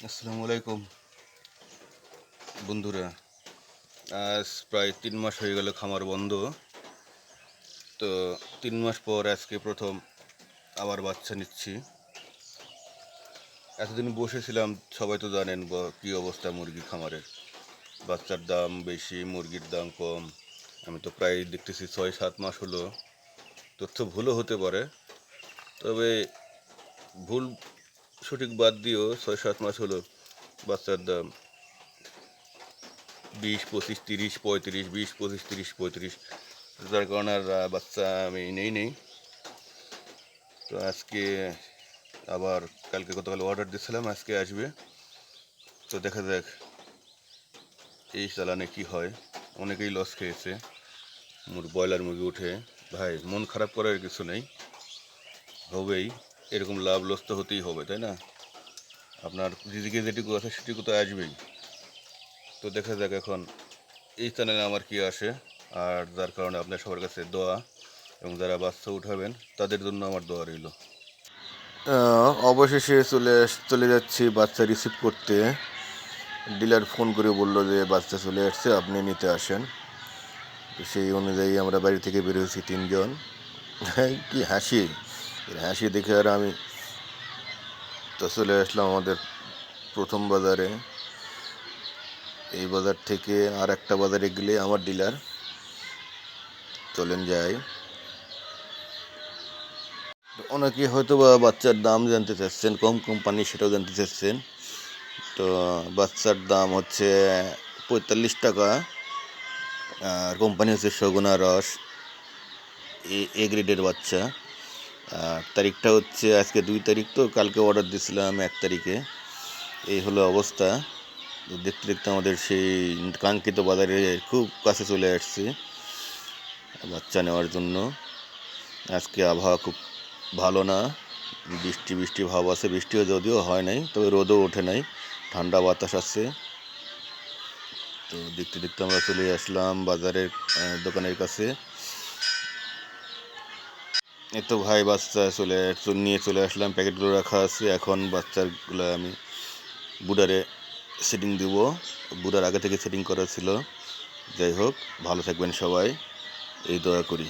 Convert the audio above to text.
আসসালামু আলাইকুম বন্ধুরা। আজ প্রায় 3 মাস হয়ে গেল খামার বন্ধ। তো 3 মাস পর আজকে প্রথম আবার বাচ্চা নিচ্ছি। এতদিন বসেছিলাম, সবাই তো জানেন কী অবস্থা মুরগি খামারের। বাচ্চার দাম বেশি, মুরগির দাম কম। আমি তো প্রায় দেখতেছি 6-7 মাস হলো। তথ্য ভুলও হতে পারে, তবে ভুল সঠিক বাদ দিয়েও 6-7 মাস হলো বাচ্চার দাম 20, 25, 30, 35, 20, 25, 30, 35। যার কারণে আর বাচ্চা আমি নেই। তো আজকে আবার গতকাল অর্ডার দিয়েছিলাম, আজকে আসবে। তো দেখা যাক এই চালানে কি হয়। অনেকেই লস খেয়েছে ব্রয়লার মুরগি উঠে। ভাই, মন খারাপ করার কিছু নেই, হবেই। এরকম লাভ লস তো হতেই হবে, তাই না? আপনার যেদিকে যেটুকু আছে সেটুকু তো আসবেই। তো দেখা যাক এখন এই চ্যানেলে আমার কি আসে। আর যার কারণে আপনার সবার কাছে দোয়া, এবং যারা বাচ্চা উঠাবেন তাদের জন্য আমার দোয়া রইল। অবশেষে চলে যাচ্ছি বাচ্চা রিসিভ করতে। ডিলার ফোন করে বলল যে বাচ্চা চলে আসছে, আপনি নিতে আসেন। তো সেই অনুযায়ী আমরা বাড়ি থেকে বের হয়েছি 3 জন। কি হাসি! হাসি দেখে আর আমি তো চলে আসলাম আমাদের প্রথম বাজারে। এই বাজার থেকে আর একটা বাজারে গেলে আমার ডিলার। চলেন যাই। অনেকে হয়তো বা বাচ্চার দাম জানতে চাচ্ছেন, কম কোম্পানি সেটাও জানতে চাচ্ছেন। তো বাচ্চার দাম হচ্ছে 45 টাকা। আর কোম্পানি হচ্ছে সগুনা রস, এ গ্রেডের বাচ্চা। আর তারিখটা হচ্ছে আজকে 2 তারিখ, তো কালকে অর্ডার দিয়েছিলাম 1 তারিখে। এই হলো অবস্থা। দেখতে দেখতে আমাদের সেই কাঙ্ক্ষিত বাজারে খুব কাছে চলে আসছে বাচ্চা নেওয়ার জন্য। আজকে আবহাওয়া খুব ভালো না, বৃষ্টি ভাব আছে। বৃষ্টিও যদিও হয় নাই, তবে রোদও ওঠে নাই, ঠান্ডা বাতাস আছে। তো দেখতে দেখতে আমরা চলে আসলাম বাজারের দোকানের কাছে। এই তো ভাই, বাচ্চা নিয়ে চলে আসলাম। প্যাকেটগুলো রাখা আছে। এখন বাচ্চাগুলো আমি বুডারে সেটিং দিব। বুডার আগে থেকে সেটিং করা ছিল। যাই হোক, ভালো থাকবেন সবাই, এই দোয়া করি।